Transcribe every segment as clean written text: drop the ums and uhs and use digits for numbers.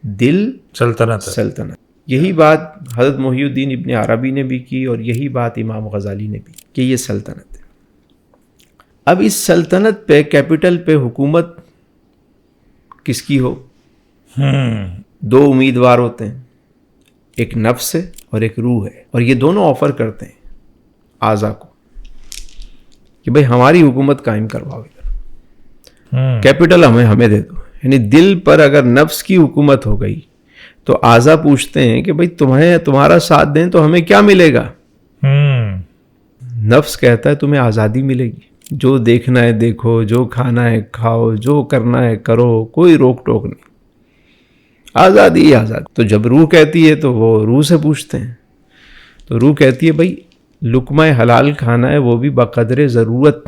دل سلطنت. یہی بات حضرت محی الدین ابن عربی نے بھی کی اور یہی بات امام غزالی نے بھی کہ یہ سلطنت ہے. اب اس سلطنت پہ کیپٹل پہ حکومت کس کی ہو؟ دو امیدوار ہوتے ہیں، ایک نفس ہے اور ایک روح ہے، اور یہ دونوں آفر کرتے ہیں اعضا کو کہ بھائی ہماری حکومت قائم کرواؤ، کیپٹل ہمیں دے دو. یعنی دل پر اگر نفس کی حکومت ہو گئی تو اعضا پوچھتے ہیں کہ بھائی تمہارا ساتھ دیں تو ہمیں کیا ملے گا؟ نفس کہتا ہے تمہیں آزادی ملے گی، جو دیکھنا ہے دیکھو، جو کھانا ہے کھاؤ، جو کرنا ہے کرو، کوئی روک ٹوک نہیں، آزادی آزادی. تو جب روح کہتی ہے تو وہ روح سے پوچھتے ہیں، تو روح کہتی ہے بھائی لقمہ حلال کھانا ہے وہ بھی بقدر ضرورت،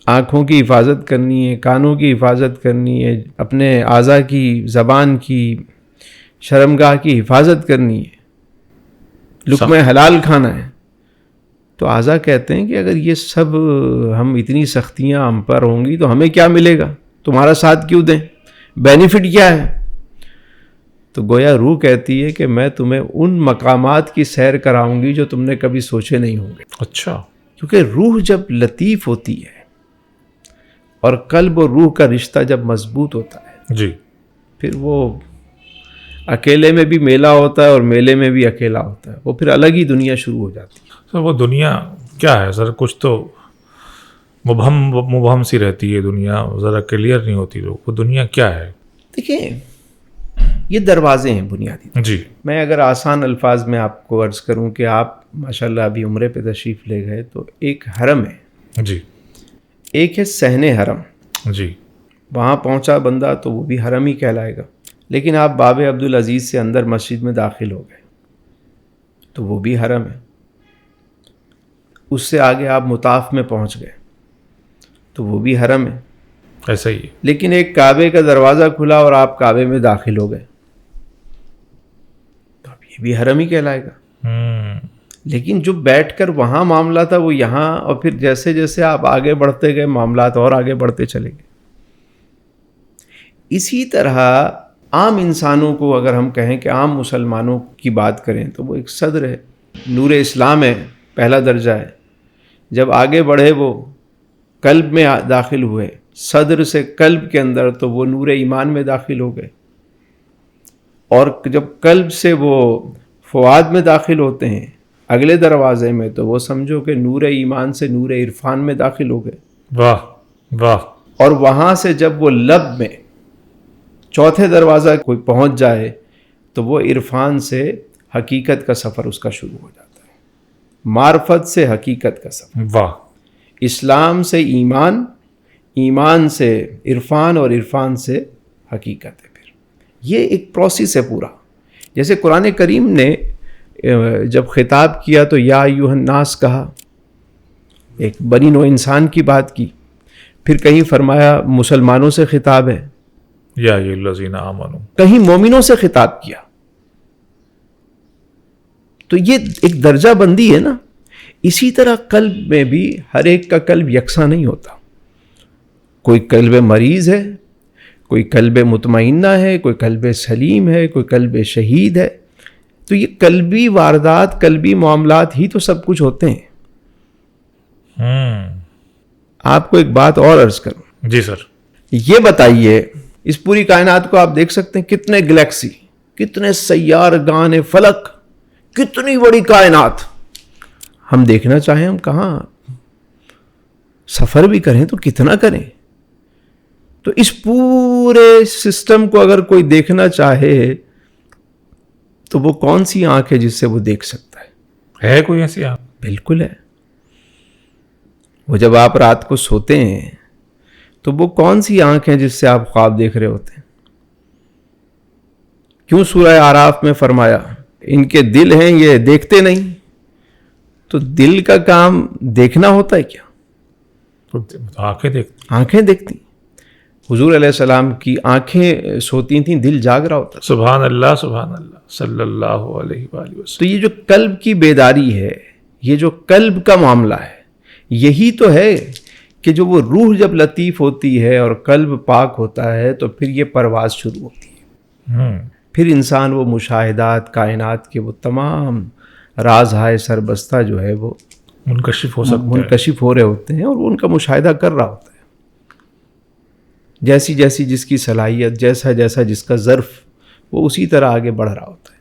آنکھوں کی حفاظت کرنی ہے، کانوں کی حفاظت کرنی ہے، اپنے اعضاء کی، زبان کی، شرمگاہ کی حفاظت کرنی ہے، لقمہ حلال کھانا ہے. تو اعضاء کہتے ہیں کہ اگر یہ سب ہم اتنی سختیاں ہم پر ہوں گی تو ہمیں کیا ملے گا؟ تمہارا ساتھ کیوں دیں؟ بینیفٹ کیا ہے؟ تو گویا روح کہتی ہے کہ میں تمہیں ان مقامات کی سیر کراؤں گی جو تم نے کبھی سوچے نہیں ہوں گے. اچھا. کیونکہ روح جب لطیف ہوتی ہے اور قلب اور روح کا رشتہ جب مضبوط ہوتا ہے جی، پھر وہ اکیلے میں بھی میلہ ہوتا ہے اور میلے میں بھی اکیلا ہوتا ہے، وہ پھر الگ ہی دنیا شروع ہو جاتی ہے. سر وہ دنیا کیا ہے سر؟ کچھ تو مبہم سی رہتی ہے دنیا، ذرا کلیئر نہیں ہوتی. وہ دنیا کیا ہے؟ دیکھیں یہ دروازے ہیں بنیادی. جی. میں اگر آسان الفاظ میں آپ کو عرض کروں کہ آپ ماشاءاللہ ابھی عمرے پہ تشریف لے گئے تو ایک حرم ہے. جی. ایک ہے صحن حرم. جی. وہاں پہنچا بندہ تو وہ بھی حرم ہی کہلائے گا. لیکن آپ باب عبدالعزیز سے اندر مسجد میں داخل ہو گئے تو وہ بھی حرم ہے. اس سے آگے آپ مطاف میں پہنچ گئے تو وہ بھی حرم ہے. ایسا ہی. لیکن ایک کعبے کا دروازہ کھلا اور آپ کعبے میں داخل ہو گئے تو اب یہ بھی حرم ہی کہلائے گا. لیکن جو بیٹھ کر وہاں معاملہ تھا وہ یہاں، اور پھر جیسے جیسے آپ آگے بڑھتے گئے معاملات اور آگے بڑھتے چلے گئے. اسی طرح عام انسانوں کو اگر ہم کہیں کہ عام مسلمانوں کی بات کریں تو وہ ایک صدر ہے، نور اسلام ہے، پہلا درجہ ہے. جب آگے بڑھے وہ قلب میں داخل ہوئے، صدر سے قلب کے اندر، تو وہ نور ایمان میں داخل ہو گئے. اور جب قلب سے وہ فؤاد میں داخل ہوتے ہیں اگلے دروازے میں، تو وہ سمجھو کہ نور ایمان سے نور عرفان میں داخل ہو گئے. واہ واہ. اور وہاں سے جب وہ لب میں چوتھے دروازہ کوئی پہنچ جائے تو وہ عرفان سے حقیقت کا سفر اس کا شروع ہو جاتا ہے، معرفت سے حقیقت کا سفر. واہ. اسلام سے ایمان، ایمان سے عرفان، اور عرفان سے حقیقت ہے. پھر یہ ایک پروسیس ہے پورا. جیسے قرآن کریم نے جب خطاب کیا تو یا ایھا الناس کہا، ایک بنی نوع انسان کی بات کی. پھر کہیں فرمایا مسلمانوں سے خطاب ہے، یا ایھا الذین آمنوا، کہیں مومنوں سے خطاب کیا. تو یہ ایک درجہ بندی ہے نا. اسی طرح قلب میں بھی ہر ایک کا قلب یکساں نہیں ہوتا. کوئی قلب مریض ہے، کوئی قلب مطمئنہ ہے، کوئی قلب سلیم ہے، کوئی قلب شہید ہے. تو یہ قلبی واردات، قلبی معاملات ہی تو سب کچھ ہوتے ہیں. آپ کو ایک بات اور عرض کروں. جی سر. یہ بتائیے اس پوری کائنات کو آپ دیکھ سکتے ہیں، کتنے گلیکسی، کتنے سیارگان فلک، کتنی بڑی کائنات. ہم دیکھنا چاہیں ہم کہاں سفر بھی کریں تو کتنا کریں. تو اس پورے سسٹم کو اگر کوئی دیکھنا چاہے تو وہ کون سی آنکھ ہے جس سے وہ دیکھ سکتا ہے؟ ہے کوئی ایسی آنکھ؟ بالکل ہے. وہ جب آپ رات کو سوتے ہیں تو وہ کون سی آنکھ ہے جس سے آپ خواب دیکھ رہے ہوتے ہیں؟ کیوں سورہ اعراف میں فرمایا ان کے دل ہیں یہ دیکھتے نہیں؟ تو دل کا کام دیکھنا ہوتا ہے کیا؟ آنکھیں دیکھتی. حضور علیہ السلام کی آنکھیں سوتی تھیں، دل جاگ رہا ہوتا. سبحان اللہ سبحان اللہ صلی اللہ علیہ وآلہ وسلم. تو یہ جو قلب کی بیداری ہے، یہ جو قلب کا معاملہ ہے، یہی تو ہے کہ جو وہ روح جب لطیف ہوتی ہے اور قلب پاک ہوتا ہے تو پھر یہ پرواز شروع ہوتی ہے. پھر انسان وہ مشاہدات کائنات کے وہ تمام راز ہائے سربستہ جو ہے وہ منکشف ہو سکتے ہیں، منکشف ہو رہے ہوتے ہیں اور وہ ان کا مشاہدہ کر رہا ہوتا ہے. جیسی جیسی جس کی صلاحیت، جیسا جیسا جس کا ظرف، وہ اسی طرح آگے بڑھ رہا ہوتا ہے.